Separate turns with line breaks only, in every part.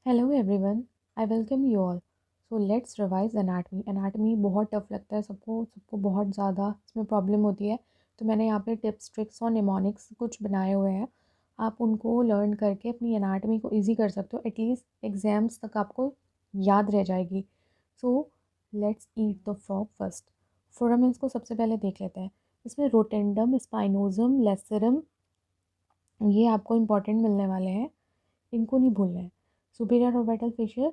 Hello everyone, I welcome you all. So let's revise anatomy. Anatomy बहुत tough लगता है सबको सबको बहुत ज़्यादा इसमें प्रॉब्लम होती है। तो मैंने यहाँ पे टिप्स ट्रिक्स और निमोनिक्स कुछ बनाए हुए हैं। आप उनको लर्न करके अपनी एनाटमी को इजी कर सकते हो। एटलीस्ट एग्जाम्स तक आपको याद रह जाएगी। So let's eat the frog first. Foramens को सबसे पहले देख लेते हैं। इसमें रोटेंडम, स्पाइनोजम, लेसरम, ये आपको इंपॉर्टेंट मिलने वाले हैं, इनको नहीं भूलना है। Superior orbital Fisher,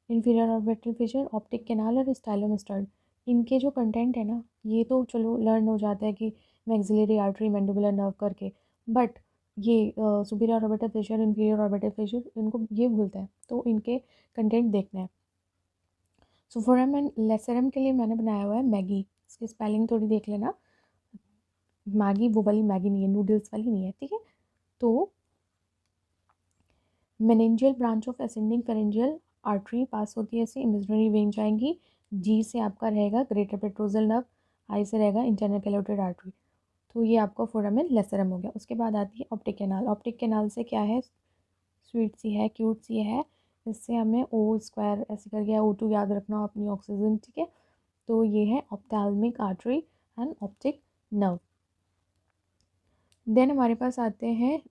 inferior orbital Fisher, optic canal और स्टाइलोमेस्टॉइड, इनके जो कंटेंट है ना, ये तो चलो लर्न हो जाता है कि मैक्सिलरी आर्टरी मैंडिबुलर नर्व करके। बट ये superior orbital Fisher, inferior orbital Fisher, इनको ये भूलते हैं, तो इनके कंटेंट देखना है। सो फोरम एंड लेसरम के लिए मैंने बनाया हुआ है मैगी। इसकी स्पेलिंग थोड़ी देख लेना। मैगी वो वाली मैगी नहीं है, नूडल्स वाली नहीं है, ठीक है। तो meningeal branch of ascending pharyngeal artery pass होती है, इससे इमेजिनरी वेन जाएंगी। जी से आपका रहेगा ग्रेटर पेट्रोजल नर्व, आई से रहेगा इंटरनल कैलोटेड आर्टरी। तो ये आपका फोरामेन लेसरम हो गया। उसके बाद आती है ऑप्टिक कैनाल। ऑप्टिक कैनाल से क्या है, स्वीट सी है, क्यूट सी है। इससे हमें ओ स्क्वायर ऐसे करके O2 याद रखना अपनी ऑक्सीजन, ठीक है। तो ये है ophthalmic artery and optic nerve. Then हमारे पास आते हैं,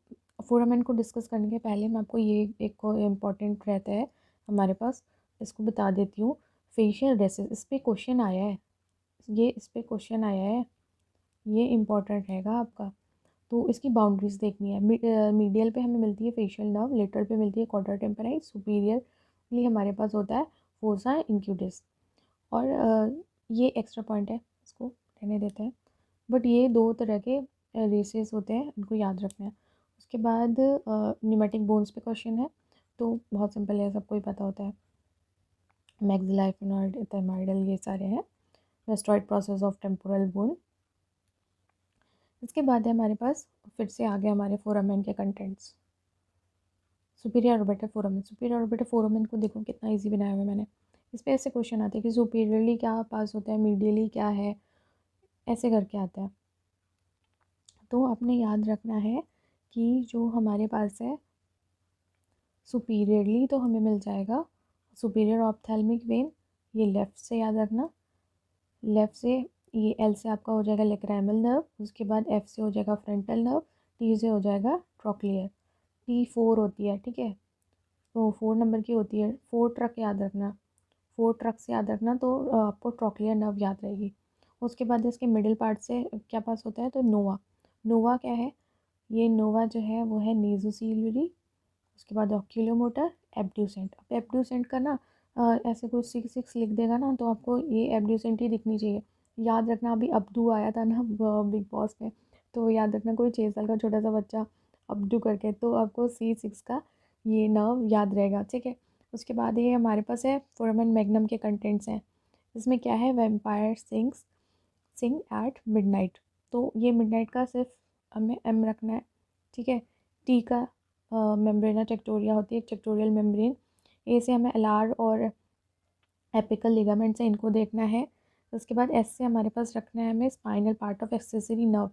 फोरामेन को डिस्कस करने के पहले मैं आपको ये एक इम्पॉर्टेंट रहता है हमारे पास, इसको बता देती हूँ। फेशियल ड्रेसेस, इस पर क्वेश्चन आया है, ये इस पर क्वेश्चन आया है, ये इम्पॉर्टेंट रहेगा आपका। तो इसकी बाउंड्रीज देखनी है। मीडियल पे हमें मिलती है फेशियल नर्व, लेटरल पे मिलती है क्वाड्रा टेम्पोराइज, सुपीरियरली हमारे पास होता है फोसा इंक्यूटिस। और ये एक्स्ट्रा पॉइंट है, इसको रहने देते हैं। बट ये दो तरह के रेसेस होते हैं, इनको याद रखना है। उसके बाद न्यूमेटिक बोन्स पे क्वेश्चन है, तो बहुत सिंपल है, सबको ही पता होता है। मैक्सिला, इफिनॉइड, एथेमॉइडल, ये सारे हैं। रेस्टोइड प्रोसेस ऑफ टेम्पोरल बोन। इसके बाद है हमारे पास, फिर से आगे हमारे फोरामेन के contents. Superior orbital foramen. Superior orbital foramen को देखो कितना इजी बनाया हुआ है मैंने। इस पर ऐसे क्वेश्चन आते हैं कि सुपीरियरली क्या पास होता है, मीडियली क्या है, ऐसे करके आता है। तो आपने याद रखना है कि जो हमारे पास है सुपीरियरली, तो हमें मिल जाएगा सुपीरियर ऑप्थेल्मिक वेन, ये लेफ़्ट से याद रखना। लेफ़्ट से ये एल से आपका हो जाएगा लेक्राइमल नर्व, उसके बाद एफ से हो जाएगा फ्रंटल नर्व, टी से हो जाएगा ट्रॉक्लियर। T4 होती है, ठीक है। तो 4 नंबर की होती है। 4 ट्रक याद रखना, 4 ट्रक से याद रखना, तो आपको ट्रॉक्लियर नर्व याद रहेगी। उसके बाद इसके मिडिल पार्ट से क्या पास होता है, तो नोवा। नोवा क्या है, ये नोवा जो है वो है नेजोसीलरी। उसके बाद ऑक्यूलोमोटर, एब्ड्यूसेंट। अब एब्ड्यूसेंट का ना ऐसे कोई 6 लिख देगा ना, तो आपको ये एब्ड्यूसेंट ही दिखनी चाहिए। याद रखना, अभी अब्दू आया था ना बिग बॉस में, तो याद रखना कोई 6 साल का छोटा सा बच्चा अब्दू करके, तो आपको C6 का ये नर्व याद रहेगा, ठीक है। उसके बाद ये हमारे पास है फोरामेन मैग्नम के कंटेंट्स हैं। इसमें क्या है, वेम्पायर सिंग एट मिडनाइट। तो ये मिडनाइट का सिर्फ हमें एम रखना है, ठीक है। टी का मेम्ब्रेना टेक्टोरिया होती है, एक टेक्टोरियल मेम्ब्रेन। ए से हमें एलार और एपिकल लिगामेंट्स हैं, इनको देखना है। उसके बाद एस से हमारे पास रखना है हमें spinal part of accessory nerve.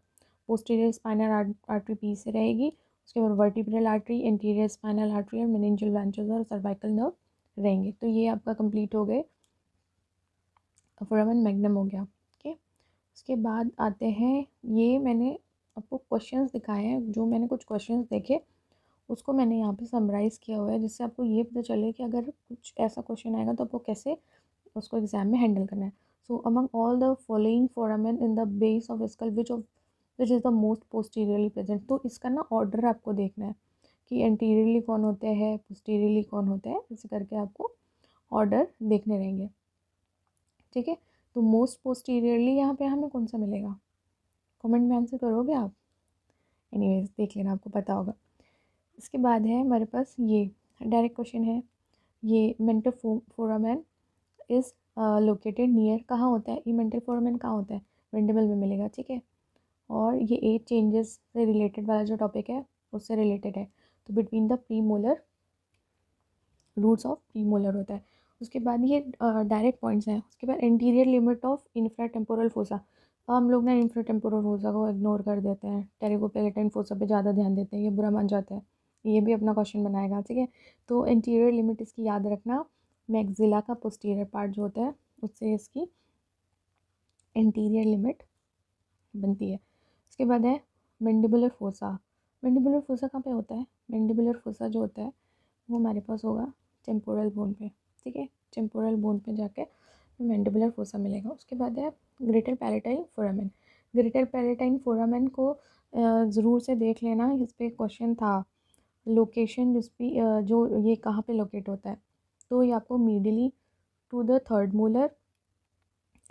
Posterior spinal artery P से रहेगी। उसके बाद vertebral artery, interior spinal artery और मेनिंजियल ब्रांचेस और सर्वाइकल नर्व रहेंगे। तो ये आपका कंप्लीट हो गए, फोरामेन मैग्नम हो गया, ओके। उसके बाद आते हैं, ये मैंने आपको क्वेश्चंस दिखाए हैं, जो मैंने कुछ क्वेश्चंस देखे उसको मैंने यहाँ पे समराइज़ किया हुआ है, जिससे आपको ये पता चले कि अगर कुछ ऐसा क्वेश्चन आएगा तो आपको कैसे उसको एग्जाम में हैंडल करना है। सो among all the following foramen in the base of skull which is the most posteriorly present. तो इसका ना ऑर्डर आपको देखना है कि एंटीरियरली कौन होते हैं, पोस्टीरियरली कौन होते हैं, इसे करके आपको ऑर्डर देखने रहेंगे, ठीक है। तो मोस्ट पोस्टीरियरली यहाँ पे हमें कौन सा मिलेगा, कमेंट में आंसर करोगे आप? एनीवेज देख लेना, आपको पता होगा। इसके बाद है हमारे पास ये डायरेक्ट क्वेश्चन है, ये mental foramen is located near, कहाँ होता है ये मेंटल फोरामेन, कहाँ होता है, वेंडिबल में मिलेगा, ठीक है। और ये एज चेंजेस से रिलेटेड वाला जो टॉपिक है उससे रिलेटेड है। तो between the premolar, roots of premolar होता है। उसके बाद ये डायरेक्ट पॉइंट्स हैं। उसके बाद interior limit of infra temporal fossa. हम लोग ना इंफ्रा टेम्पोरल फोसा को इग्नोर कर देते हैं, टेरिकोपेलेटाइन फोसा पे ज़्यादा ध्यान देते हैं, ये बुरा मान जाता है। ये भी अपना क्वेश्चन बनाएगा, ठीक है। तो इंटीरियर लिमिट इसकी याद रखना, मैक्सिला का पोस्टीरियर पार्ट जो होता है उससे इसकी इंटीरियर लिमिट बनती है। उसके बाद है मैंडिबुलर फोसा। मैंडिबुलर फोसा कहाँ पे होता है? मैंडिबुलर फोसा जो होता है वो हमारे पास होगा टेम्पोरल बोन पे, ठीक है। टेम्पोरल बोन पे जाके मैंडिबुलर फोसा मिलेगा। उसके बाद है greater palatine foramen. Greater palatine foramen को ज़रूर से देख लेना, इस पर क्वेश्चन था। लोकेशन जिस पे जो ये कहाँ पे लोकेट होता है, तो ये आपको medially to the third molar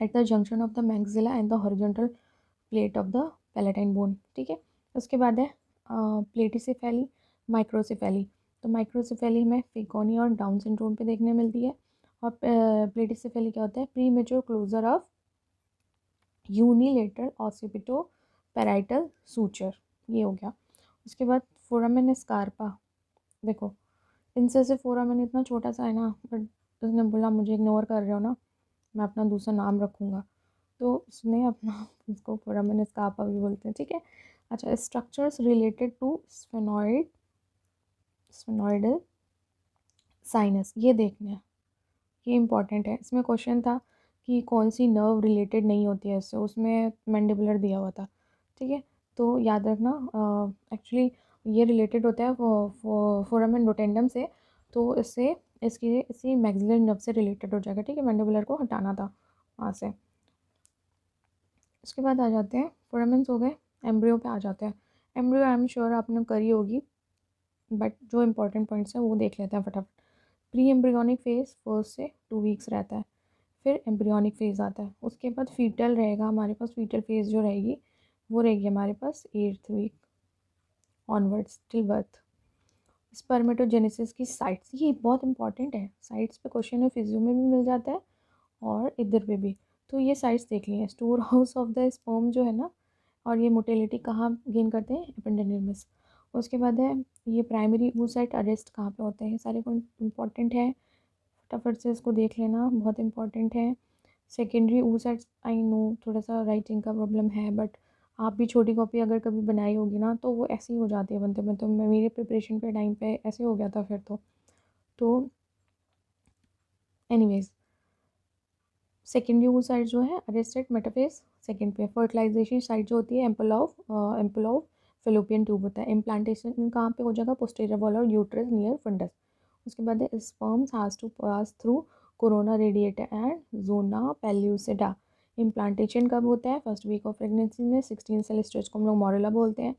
at the junction of the maxilla and the horizontal plate of the palatine bone, ठीक है। उसके बाद है प्लेटिसिफेली, माइक्रोसिफेली। तो माइक्रोसिफेली हमें फेकोनी और डाउन सिंड्रोम पे देखने मिलती है। और प्लेटिसिफेली क्या होता है? Premature closure of unilateral occipito parietal suture, ये हो गया। उसके बाद फोरामेन स्कारपा। देखो इंसेसिव फोरामेन इतना छोटा सा है ना, बट उसने बोला मुझे इग्नोर कर रहे हो ना, मैं अपना दूसरा नाम रखूँगा, तो उसने अपना इसको फोरामेन स्कारपा भी बोलते हैं, ठीक है। अच्छा, स्ट्रक्चर्स रिलेटेड टू स्फेनॉइडल साइनस, ये देखना है, ये इंपॉर्टेंट है। इसमें क्वेश्चन था कि कौन सी नर्व रिलेटेड नहीं होती है इससे, उसमें मैंडिबुलर दिया हुआ था, ठीक है। तो याद रखना एक्चुअली ये रिलेटेड होता है फोरामेन रोटेंडम से, तो इससे इसी मैक्सिलरी नर्व से रिलेटेड हो जाएगा, ठीक है। मैंडिबुलर को हटाना था वहाँ से। उसके बाद आ जाते हैं फोरामेंस हो गए, एम्ब्रियो पे आ जाते हैं। एम्ब्रियो आई एम श्योर आपने करी होगी, बट जो इंपॉर्टेंट पॉइंट्स हैं वो देख लेते हैं फटाफट। प्री एम्ब्रियोनिक फेज 1 से 2 वीक्स रहता है, फिर एम्ब्रियोनिक फेज़ आता है। उसके बाद फीटल रहेगा हमारे पास, फीटल फेज़ जो रहेगी वो रहेगी हमारे पास 8th week onwards till birth. Spermatogenesis की साइट्स, ये बहुत इंपॉर्टेंट है, साइट्स पे क्वेश्चन है, फिजियो में भी मिल जाता है और इधर पे भी। तो ये साइट्स देख लिए, store house of the sperm जो है ना, और ये मोटेलिटी कहाँ गेन करते हैं? एपेंडिडर्मिस। उसके बाद है ये प्राइमरी oocyte अरेस्ट कहाँ पे होते हैं, सारे पॉइंट इंपॉर्टेंट है, फटाफट से इसको देख लेना, बहुत इंपॉर्टेंट है। सेकेंडरी oocytes, आई नो थोड़ा सा राइटिंग का प्रॉब्लम है, बट आप भी छोटी कॉपी अगर कभी बनाई होगी ना तो वो ऐसी ही हो जाती है बनते में, तो मैं मेरे प्रिपरेशन पे टाइम पे ऐसे हो गया था फिर तो एनीवेज सेकेंडरी oocyte जो है अरेस्टेड मेटाफेज सेकेंड पे। फर्टिलाइजेशन साइट जो होती है एम्पल ऑफ फेलोपियन ट्यूब होता है। इम्प्लांटेशन कहाँ पे हो जाएगा? पोस्टीरियर वॉल और यूट्रस नियर फंडस। उसके बाद है sperms has to pass through corona radiata and zona pellucida. Implantation कब होता है? 1st वीक ऑफ प्रेगनेंसी में। 16 सेल स्टेज को हम लोग मोरेला बोलते हैं,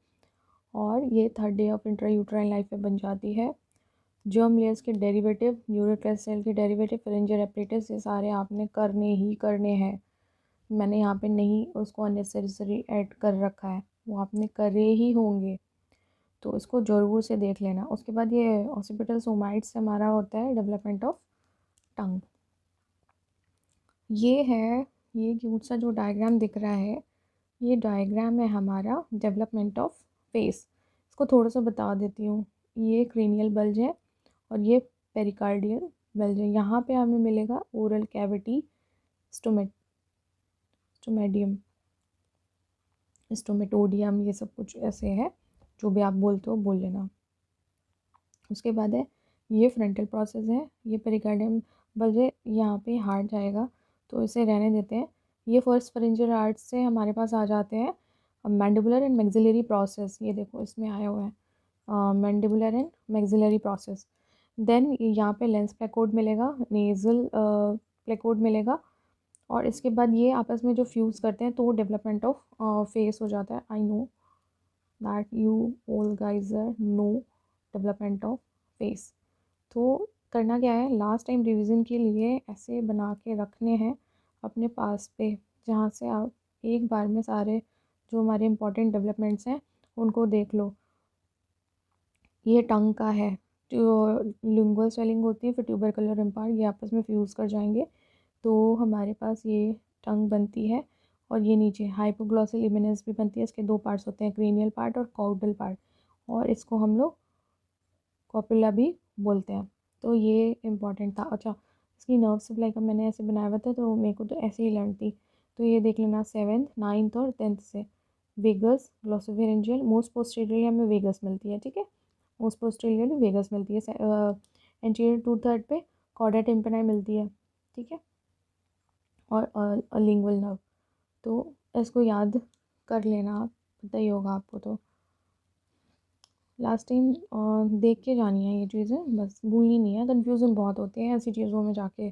और ये 3rd day of intra uterine life में बन जाती है। जर्म लेयर्स के डेरिवेटिव, न्यूक्लियस सेल के डेरिवेटिव, फेरेंजियल एपरेटस, ये सारे आपने करने ही करने हैं। मैंने यहाँ पे नहीं उसको अननेसेसरी ऐड कर रखा है, वो आपने करे ही होंगे, तो इसको ज़रूर से देख लेना। उसके बाद ये ऑसिपिटल सोमाइट्स से हमारा होता है डेवलपमेंट ऑफ टंग। ये है, ये क्यूट सा जो डायग्राम दिख रहा है, ये डायग्राम है हमारा डेवलपमेंट ऑफ फेस। इसको थोड़ा सा बता देती हूँ। ये क्रेनियल बल्ज है और ये पेरिकार्डियल बल्ज है। यहाँ पे हमें मिलेगा ओरल कैविटी, स्टोमेडियम, स्टोमेटोडियम, ये सब कुछ ऐसे है, जो भी आप बोलते हो बोल लेना। उसके बाद है ये फ्रंटल प्रोसेस है, ये पेरिकार्डियम बल्ज है, यहाँ पे हार्ट जाएगा तो इसे रहने देते हैं। ये फर्स्ट फरेंजियल आर्ट से हमारे पास आ जाते हैं मैंडिबुलर एंड मैक्सिलरी प्रोसेस, ये देखो इसमें आया हुआ है mandibular and maxillary process. Then यहाँ पे लेंस प्लेकोड मिलेगा, नेज़ल प्लेकोड मिलेगा, और इसके बाद ये आपस में जो फ्यूज़ करते हैं तो वो डेवलपमेंट ऑफ फेस हो जाता है। I know that you all guys know development of face. तो करना क्या है, लास्ट टाइम रिवीजन के लिए ऐसे बना के रखने हैं अपने पास पे, जहाँ से आप एक बार में सारे जो हमारे इंपॉर्टेंट डेवलपमेंट्स हैं उनको देख लो। ये टंग का है, जो लिंगुअल स्वेलिंग होती है, फिर ट्यूबरकुलर इम्पार्ट, ये आपस में फ्यूज़ कर जाएंगे तो हमारे पास ये टंग बनती है। और ये नीचे हाइपोग्लॉसल इमिनेंस भी बनती है, इसके 2 पार्ट्स होते हैं, क्रेनियल पार्ट और कॉडल पार्ट, और इसको हम लोग कॉपुला भी बोलते हैं। तो ये इम्पॉर्टेंट था। अच्छा, इसकी नर्व सप्लाई का मैंने ऐसे बनाया हुआ था, तो मेरे को तो ऐसे ही लर्न थी, तो ये देख लेना 7th 9th और 10th से। वेगस ग्लोसोफेरेंजियल, मोस्ट पोस्टीरियरली हमें वेगस मिलती है, ठीक है। मोस्ट पोस्टीरियरली वेगस मिलती है, एंटीरियर टू थर्ड पे कॉर्डा टिम्पेनाई मिलती है, ठीक है, और लिंगुअल नर्व। तो इसको याद कर लेना, आप पता ही होगा आपको। तो लास्ट टाइम देख के जानी है ये चीज़ें, बस भूलनी नहीं है। कन्फ्यूज़न बहुत होते हैं ऐसी चीज़ों में, जाके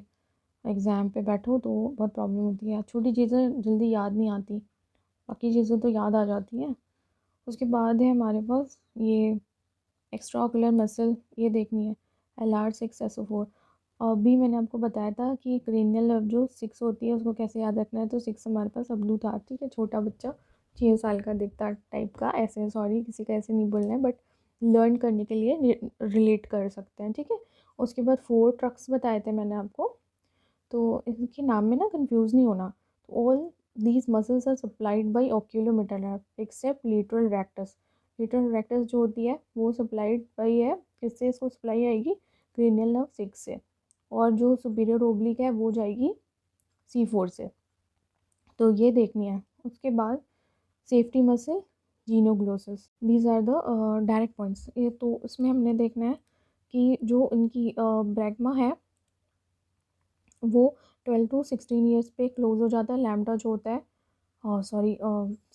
एग्ज़ाम पे बैठो तो बहुत प्रॉब्लम होती है। छोटी चीज़ें जल्दी याद नहीं आती, बाकी चीज़ें तो याद आ जाती हैं। उसके बाद है हमारे पास ये एक्स्ट्रा ऑकुलर मसल, ये देखनी है, LR6SO4। अभी मैंने आपको बताया था कि क्रेनियल नर्व जो 6 होती है उसको कैसे याद रखना है। तो 6 हमारे पास अब्दू था, ठीक है, छोटा बच्चा 6 साल का दिखता टाइप का, ऐसे, सॉरी किसी का ऐसे नहीं बोलना है, बट लर्न करने के लिए रिलेट कर सकते हैं, ठीक है। उसके बाद 4 ट्रक्स बताए थे मैंने आपको, तो इनके नाम में ना कंफ्यूज नहीं होना। All these muscles are supplied by oculomotor nerve except lateral rectus. Lateral rectus जो होती है वो सप्लाइड बाई है, किससे इसको सप्लाई आएगी, क्रेनियल नर्व 6 से, और जो सुपीरियर ओब्लिक है वो जाएगी C4 से। तो ये देखनी है। उसके बाद safety muscle genioglossus, these are the direct points. ये तो इसमें हमने देखना है कि जो इनकी ब्रैगमा है वो 12 to 16 ईयर्स पे क्लोज हो जाता है। लैम्डा जो होता है, सॉरी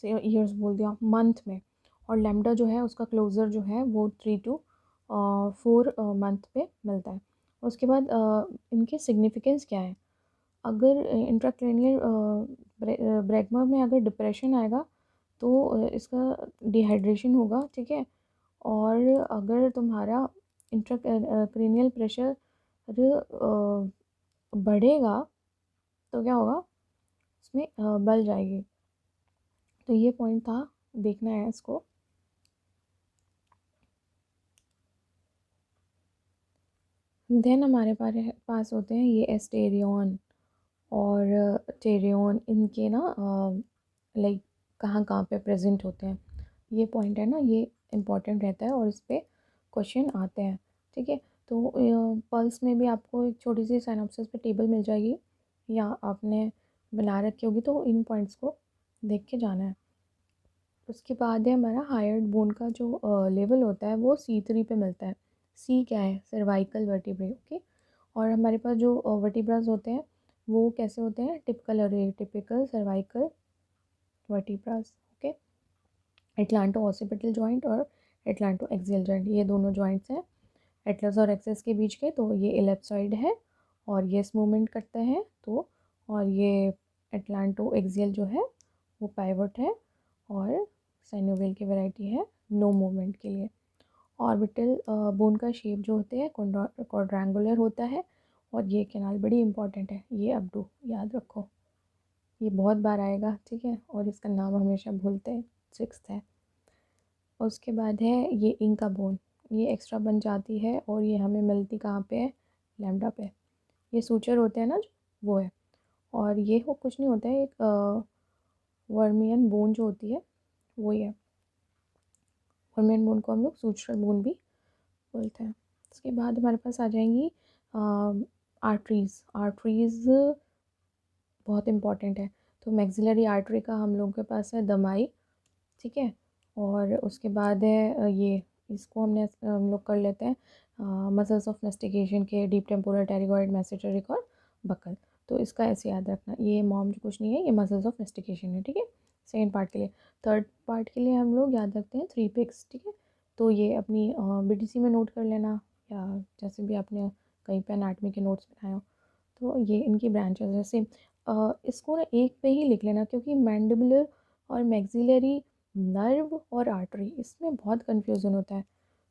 ईयर्स बोल दिया, मंथ में, और लैम्डा जो है उसका क्लोज़र जो है वो 3 to 4 मंथ पे मिलता है। उसके बाद इनके सिग्निफिकेंस क्या है, अगर इंट्राक्रैनियल ब्रैगमा में अगर डिप्रेशन आएगा तो इसका डिहाइड्रेशन होगा, ठीक है। और अगर तुम्हारा इंट्राक्रैनियल प्रेशर बढ़ेगा तो क्या होगा, उसमें बल जाएगी। तो ये पॉइंट था, देखना है इसको। देन हमारे पास होते हैं ये एस्टेरियन और टेरियन, इनके ना लाइक कहाँ कहाँ पे प्रेजेंट होते हैं, ये पॉइंट है ना, ये इम्पॉर्टेंट रहता है और इस पर क्वेश्चन आते हैं, ठीक है। तो पल्स में भी आपको एक छोटी सी साइनॉप्सिस पे टेबल मिल जाएगी, या आपने बना रखी होगी, तो इन पॉइंट्स को देख के जाना है। उसके बाद है हमारा हायर्ड बोन का जो लेवल होता है वो C3 पे मिलता है। C क्या है, सर्वाइकल वर्टिब्रे, ओके। और हमारे पास जो वर्टिब्रास होते हैं वो कैसे होते हैं, टिपिकल और atypical cervical vertebras, okay. Atlanto occipital joint और एटलांटो एक्सियल जॉइंट, ये दोनों जॉइंट्स हैं एटलस और एक्सेस के बीच के। तो ये इलेप्सॉइड है और ये इस मूवमेंट करते हैं, तो और ये एटलांटो एक्सियल जो है वो पाइवट है, और साइनोवियल की वैरायटी है नो मूवमेंट के लिए। ऑर्बिटल बोन का शेप जो होते हैं क्वाड्रेंगुलर होता है, और ये कैनाल बड़ी इंपॉर्टेंट है, ये अब्डू याद रखो, ये बहुत बार आएगा, ठीक है, और इसका नाम हमेशा भूलते हैं। 6th है। उसके बाद है ये इंका बोन, ये एक्स्ट्रा बन जाती है और ये हमें मिलती कहाँ पे है, लैम्डा पे। ये सूचर होते हैं ना वो है, और ये हो कुछ नहीं होता है, एक वर्मियन बोन जो होती है वही है। वर्मियन बोन को हम लोग सूचर बोन भी बोलते हैं। उसके बाद हमारे पास आ जाएंगी आर्टरीज़। आर्टरीज़ बहुत इंपॉर्टेंट है। तो मैक्सिलरी आर्टरी का हम लोगों के पास है दमाई, ठीक है। और उसके बाद है ये, इसको हम लोग कर लेते हैं मसल्स ऑफ मेस्टिकेशन के, डीप टेम्पोरल टेरिगॉइड मेसेंटेरिक और बकल। तो इसका ऐसे याद रखना, ये मॉम जो कुछ नहीं है, ये मसल्स ऑफ मेस्टिकेशन है, ठीक है, सेकेंड पार्ट के लिए। थर्ड पार्ट के लिए हम लोग याद रखते हैं 3 पिक्स, ठीक है। तो ये अपनी BTC में नोट कर लेना, या जैसे भी आपने कहीं पे एनाटमी के नोट्स बनाए हो। तो ये इनकी ब्रांचेस है सेम। इसको ना एक पे ही लिख लेना, क्योंकि मैंडिबुलर और मैक्सिलरी नर्व और आर्टरी, इसमें बहुत कन्फ्यूज़न होता है।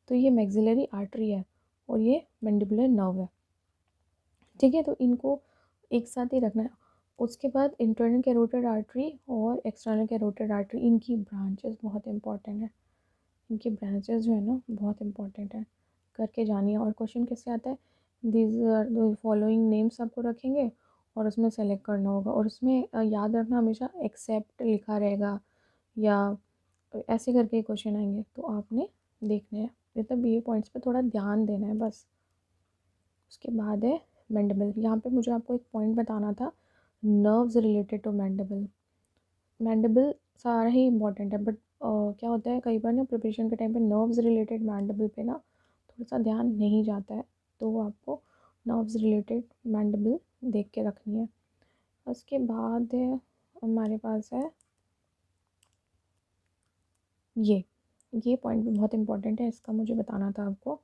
तो ये मैक्सिलरी आर्टरी है और ये मैंडिबुलर नर्व है, ठीक है। तो इनको एक साथ ही रखना है। उसके बाद इंटरनल कैरोटिड आर्टरी और एक्सटर्नल कैरोटिड आर्टरी, इनकी ब्रांचेस बहुत इंपॉर्टेंट है। इनकी ब्रांचेस जो है ना बहुत इंपॉर्टेंट है, करके जानिए। और क्वेश्चन कैसे आता है, these are the following names आपको रखेंगे और उसमें सेलेक्ट करना होगा, और उसमें याद रखना हमेशा एक्सेप्ट लिखा रहेगा, या ऐसे करके क्वेश्चन आएंगे, तो आपने देखने हैं, मतलब ये पॉइंट्स पे थोड़ा ध्यान देना है बस। उसके बाद है मैंडिबल। यहाँ पे मुझे आपको एक पॉइंट बताना था, nerves related to mandible. Mandible सारा ही इंपॉर्टेंट है, बट क्या होता है कई बार ना प्रिपरेशन के टाइम पे नर्व्स रिलेटेड मैंडिबल पे ना थोड़ा सा ध्यान नहीं जाता है, तो आपको नर्व्स रिलेटेड मैंडिबल देख के रखनी है। उसके बाद हमारे पास है ये पॉइंट भी बहुत इंपॉर्टेंट है, इसका मुझे बताना था आपको।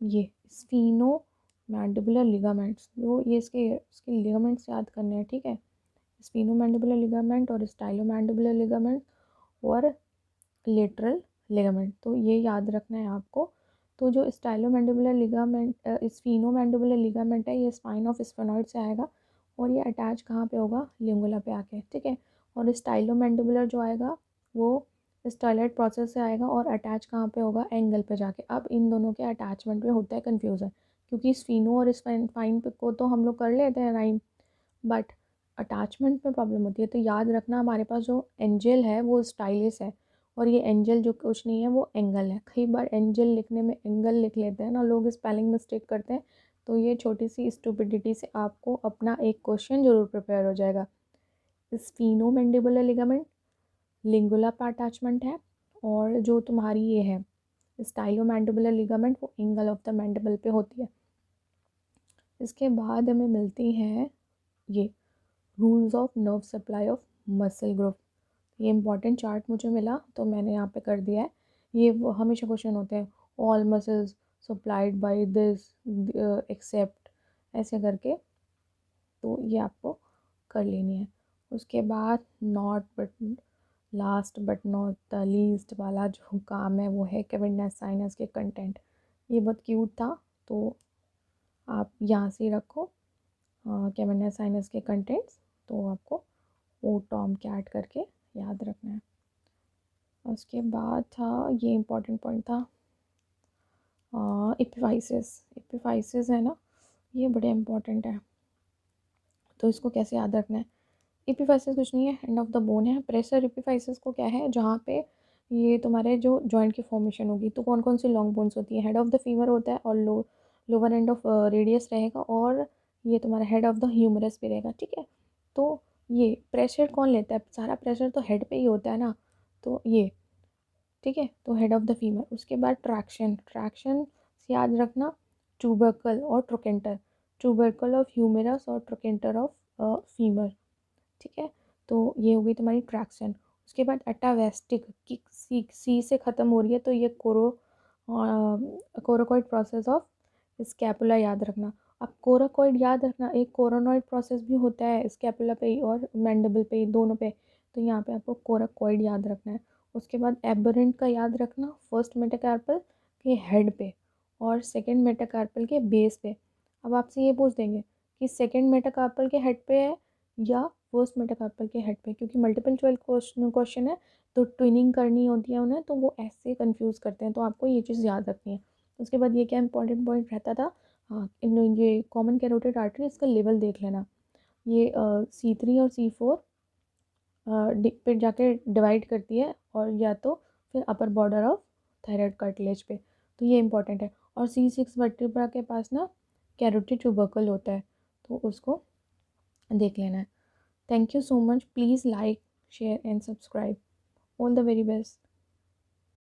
ये स्फीनो मैंडिबुलर लिगामेंट्स, जो ये इसके लिगामेंट्स याद करने हैं, ठीक है। स्फीनो मैंडिबुलर लिगामेंट और स्टाइलो मैंडिबुलर लिगामेंट और लेटरल लिगामेंट, तो ये याद रखना है आपको। तो जो stylomandibular ligament sphenomandibular ligament है, ये स्पाइन ऑफ स्फेनॉइड से आएगा और ये अटैच कहाँ पे होगा, लिंगुला पे आके, ठीक है। और स्टाइलो मैंडिबुलर जो आएगा वो स्टाइलाइट प्रोसेस से आएगा और अटैच कहाँ पे होगा, एंगल पे जाके। अब इन दोनों के अटैचमेंट में होता है कन्फ्यूज़न, क्योंकि स्फीनो और स्पाइन को तो हम लोग कर लेते हैं राइम, बट अटैचमेंट में प्रॉब्लम होती है। तो याद रखना, हमारे पास जो एंजल है वो स्टाइलिस है और ये एंजल जो कुछ नहीं है वो एंगल है। कई बार एंजल लिखने में एंगल लिख लेते हैं ना लोग, स्पेलिंग मिस्टेक करते हैं। तो ये छोटी सी स्टूपिडिटी से आपको अपना एक क्वेश्चन जरूर प्रिपेयर हो जाएगा। स्फीनो मैंडिबुलर लिगामेंट लिंगुला पे अटैचमेंट है, और जो तुम्हारी ये है स्टाइलो मैंडिबुलर लिगामेंट वो एंगल ऑफ द मैंडिबल पे होती है। इसके बाद हमें मिलती हैं ये rules of nerve supply of muscle group. ये इंपॉर्टेंट चार्ट मुझे मिला तो मैंने यहाँ पे कर दिया है। ये वो हमेशा क्वेश्चन होते हैं, all muscles supplied by this except, ऐसे करके, तो ये आपको कर लेनी है। उसके बाद not but last but not the least वाला जो काम है वो है कैवर्नस साइनस के कंटेंट। ये बहुत क्यूट था, तो आप यहाँ से रखो कैवर्नस साइनस के कंटेंट्स, तो आपको ओ टॉम कैट करके याद रखना है। उसके बाद था ये इम्पोर्टेंट पॉइंट था एपिफाइसिस। एपिफाइसिस है ना, ये बड़े इम्पोर्टेंट है, तो इसको कैसे याद रखना है। एपिफाइसिस कुछ नहीं है, एंड ऑफ द बोन है। प्रेशर एपिफाइसिस को क्या है, जहाँ पे ये तुम्हारे जो जॉइंट की फॉर्मेशन होगी, तो कौन कौन सी लॉन्ग बोन्स होती है, हेड ऑफ द फीमर होता है और लोअर एंड ऑफ रेडियस रहेगा, और ये तुम्हारा हेड ऑफ द ह्यूमरस भी रहेगा, ठीक है। तो ये प्रेशर कौन लेता है, सारा प्रेशर तो हेड पे ही होता है ना, तो ये ठीक है, तो हेड ऑफ द फीमर। उसके बाद ट्रैक्शन, ट्रैक्शन से याद रखना ट्यूबरकल और ट्रोकेंटर, ट्यूबरकल ऑफ ह्यूमेरस और ट्रोकेंटर ऑफ फीमर, ठीक है। तो ये हो गई तुम्हारी ट्रैक्शन। उसके बाद अटावेस्टिक की सी से ख़त्म हो रही है, तो ये कोरोकॉइड प्रोसेस ऑफ स्कैपुला याद रखना। अब कोराकॉइड याद रखना, एक कोरोनॉइड प्रोसेस भी होता है स्कैपुला पे ही और मैंडिबल पे ही, दोनों पे, तो यहाँ पे आपको कोराकॉइड याद रखना है। उसके बाद एबरेंट का याद रखना, फर्स्ट मेटाकार्पल के हेड पे और सेकंड मेटाकार्पल के बेस पे। अब आपसे ये पूछ देंगे कि सेकंड मेटाकार्पल के हेड पे है या फर्स्ट मेटाकार्पल के हेड पे, क्योंकि मल्टीपल चॉइस क्वेश्चन है, तो ट्विनिंग करनी होती है उन्हें, तो वो ऐसे कंफ्यूज करते हैं, तो आपको ये चीज़ याद रखनी है। उसके बाद ये क्या इंपॉर्टेंट पॉइंट रहता था, हाँ, ये कॉमन कैरोटिड आर्टरी, इसका लेवल देख लेना। ये C3 और C4 पे जाके डिवाइड करती है, और या तो फिर upper border of thyroid cartilage पे, तो ये इंपॉर्टेंट है। और C6 वर्टिब्रा के पास ना कैरोटिड ट्यूबरकल होता है, तो उसको देख लेना है। Thank you so much, please like share and subscribe, all the very best.